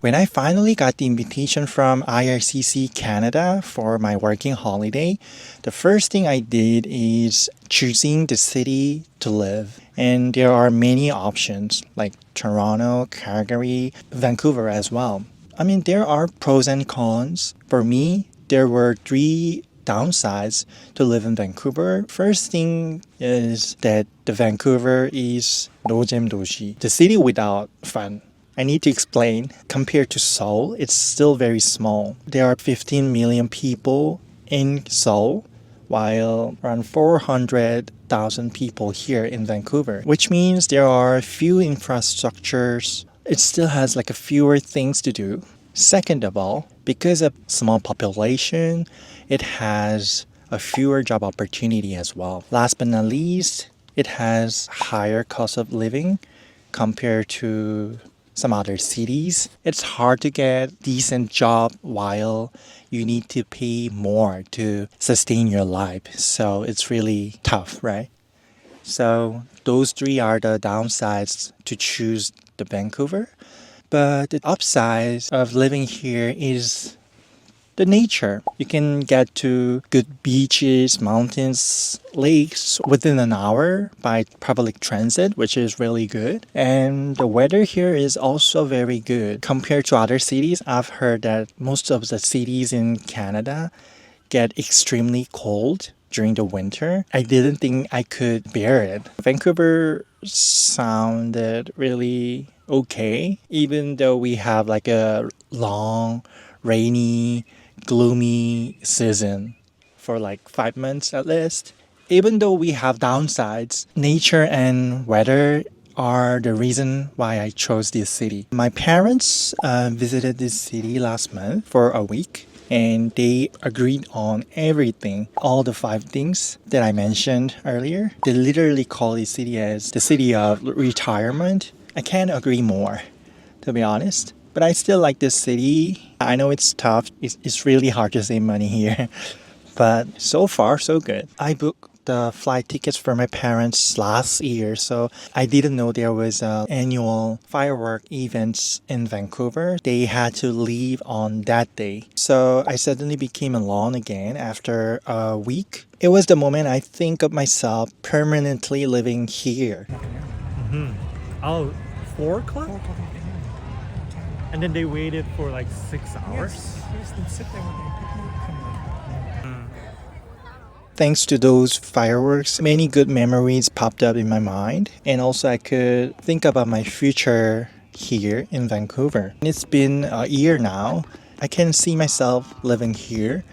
When I finally got the invitation from IRCC Canada for my working holiday, the first thing I did is choosing the city to live. And there are many options like Toronto, Calgary, Vancouver as well. I mean, there are pros and cons. For me, there were three downsides to live in Vancouver. First thing is that the Vancouver is 노잼 도시, the city without fun. I need to explain. Compared to Seoul, it's still very small. There are 15 million people in Seoul, while around 400,000 people here in Vancouver, which means there are few infrastructures. It still has like a fewer things to do. Second of all, because of small population, it has a fewer job opportunity as well. Last but not least, it has higher cost of living compared to some other cities. It's hard to get decent job while you need to pay more to sustain your life. So it's really tough, right? So those three are the downsides to choose the Vancouver. But the upside of living here is the nature. You can get to good beaches, mountains, lakes within an hour by public transit, which is really good. And the weather here is also very good. Compared to other cities, I've heard that most of the cities in Canada get extremely cold during the winter. I didn't think I could bear it. Vancouver sounded really okay, even though we have like a long, rainy, gloomy season for like 5 months at least. Even though we have downsides, nature and weather are the reason why I chose this city. My parents visited this city last month for a week and they agreed on everything, all the five things that I mentioned earlier. They literally call this city as the city of retirement. I can't agree more, to be honest. But I still like this city. I know it's tough. It's really hard to save money here. But so far, so good. I booked the flight tickets for my parents last year, so I didn't know there was annual firework events in Vancouver. They had to leave on that day. So I suddenly became alone again after a week. It was the moment I think of myself permanently living here. Oh, 4 o'clock? And then they waited for like 6 hours? Yes, they sit there when they come in. Thanks to those fireworks, many good memories popped up in my mind, and also I could think about my future here in Vancouver. It's been a year now. I can see myself living here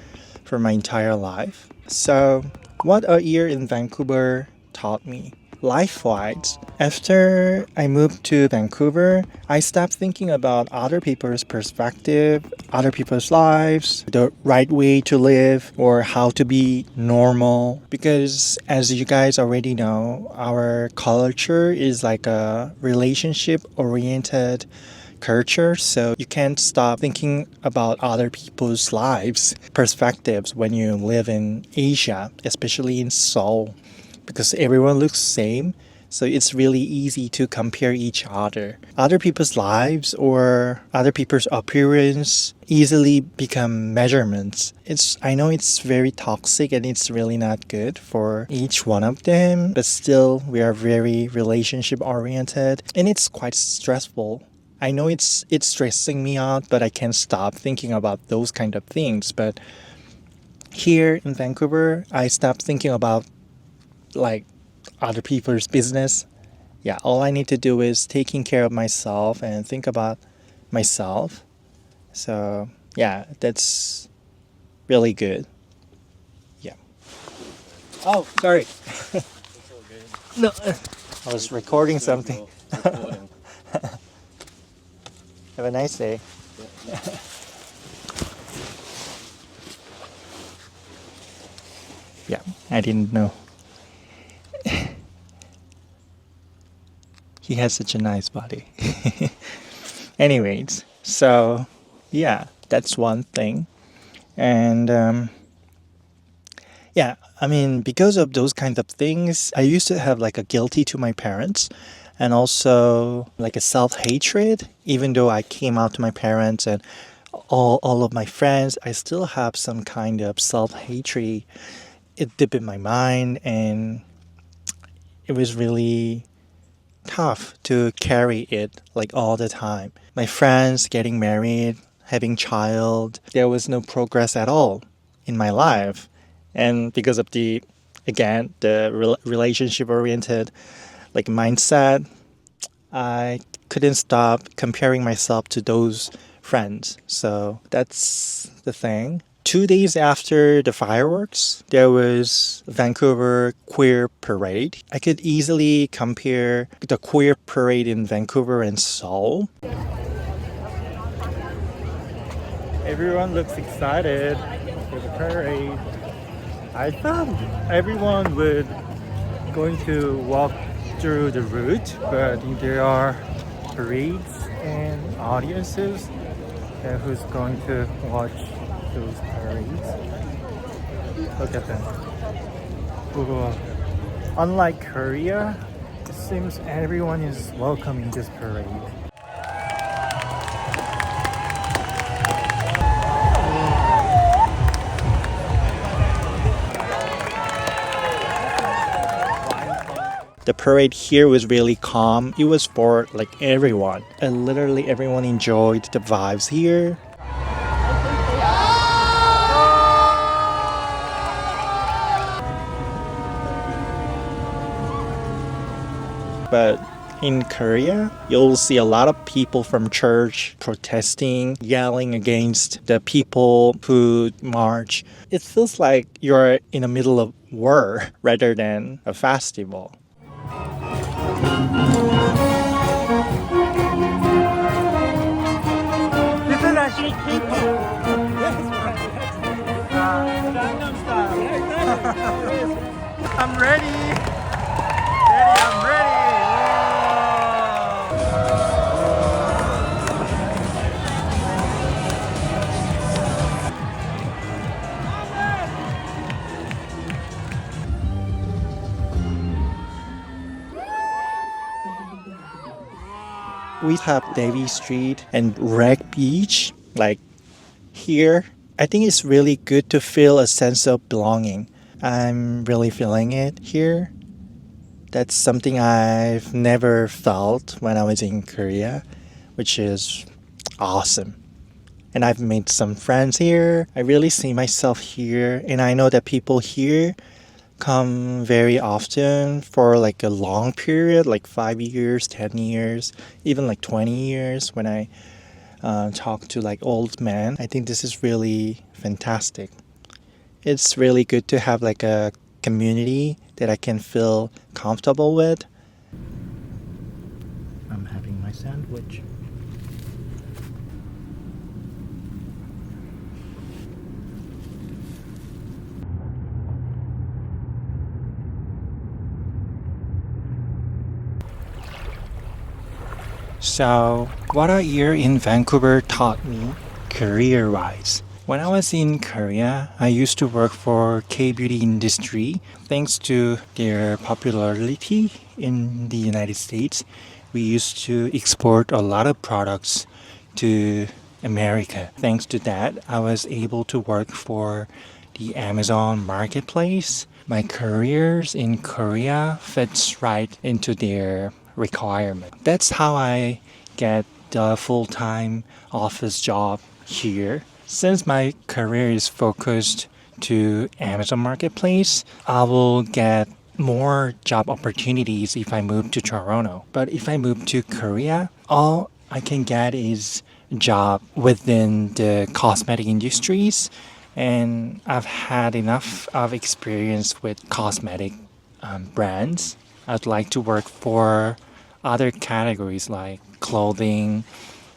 for my entire life. So, what a year in Vancouver taught me. Life-wise, after I moved to Vancouver, I stopped thinking about other people's perspective, other people's lives, the right way to live, or how to be normal. Because as you guys already know, our culture is like a relationship-oriented culture, so you can't stop thinking about other people's lives, perspectives when you live in Asia, especially in Seoul, because everyone looks the same. So it's really easy to compare each other. Other people's lives or other people's appearance easily become measurements. I know it's very toxic and it's really not good for each one of them, but still we are very relationship oriented and it's quite stressful. I know it's stressing me out, but I can't stop thinking about those kind of things. But here in Vancouver, I stopped thinking about like other people's business. Yeah, all I need to do is taking care of myself and think about myself. So yeah, that's really good. Yeah. Oh, sorry. No, I was recording something. Have a nice day. Yeah, I didn't know. He has such a nice body. Anyways, so yeah, that's one thing. And yeah, I mean, because of those kinds of things, I used to have like a guilty to my parents. and also like a self-hatred. Even though I came out to my parents and all of my friends, I still have some kind of self-hatred. It deep in my mind, and it was really tough to carry it like all the time. My friends getting married, having child, there was no progress at all in my life. And because of the again, the relationship oriented like mindset, I couldn't stop comparing myself to those friends. So that's the thing. 2 days after the fireworks, there was Vancouver Queer Parade. I could easily compare the queer parade in Vancouver and Seoul. Everyone looks excited for the parade. I thought everyone would going to walk through the route, but there are parades and audiences who's going to watch those parades. Look at them. Ooh. Unlike Korea, it seems everyone is welcoming this parade. The parade here was really calm. It was for like everyone. And literally everyone enjoyed the vibes here. But in Korea, you'll see a lot of people from church protesting, yelling against the people who march. It feels like you're in the middle of war rather than a festival. This is actually K-pop. Gangnam Style. I'm ready. I'm ready. We have Davie Street and Reg Beach, like here. I think it's really good to feel a sense of belonging. I'm really feeling it here. That's something I've never felt when I was in Korea, which is awesome. And I've made some friends here. I really see myself here, and I know that people here come very often for like a long period, like 5 years, 10 years, even like 20 years when I talk to like old men. I think this is really fantastic. It's really good to have like a community that I can feel comfortable with. I'm having my sandwich. So, what a year in Vancouver taught me career-wise. When I was in Korea, I used to work for K-beauty industry. Thanks to their popularity in the United States, we used to export a lot of products to America. Thanks to that, I was able to work for the Amazon marketplace. My careers in Korea fits right into their requirement. That's how I get the full-time office job here. Since my career is focused to Amazon Marketplace, I will get more job opportunities if I move to Toronto. But if I move to Korea, all I can get is a job within the cosmetic industries. And I've had enough of experience with cosmetic brands. I'd like to work for other categories like clothing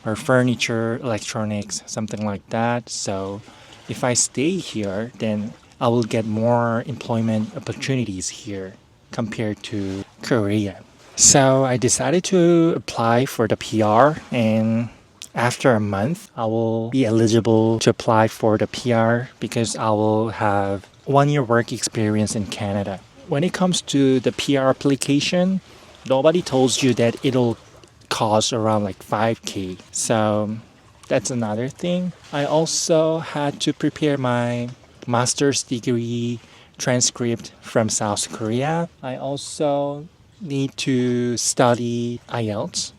or furniture, electronics, something like that. So if I stay here, then I will get more employment opportunities here compared to Korea. So I decided to apply for the PR, and after a month, I will be eligible to apply for the PR because I will have 1 year work experience in Canada. When it comes to the PR application, nobody tells you that it'll cost around like 5K. So that's another thing. I also had to prepare my master's degree transcript from South Korea. I also need to study IELTS.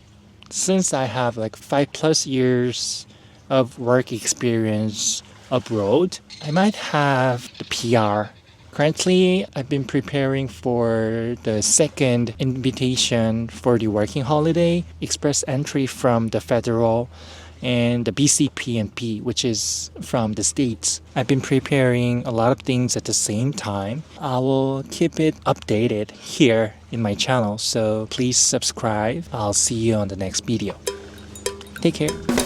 Since I have like 5+ years of work experience abroad, I might have the PR. Currently, I've been preparing for the second invitation for the working holiday express entry from the federal and the BCP&P, which is from the States. I've been preparing a lot of things at the same time. I will keep it updated here in my channel, so please subscribe. I'll see you on the next video. Take care.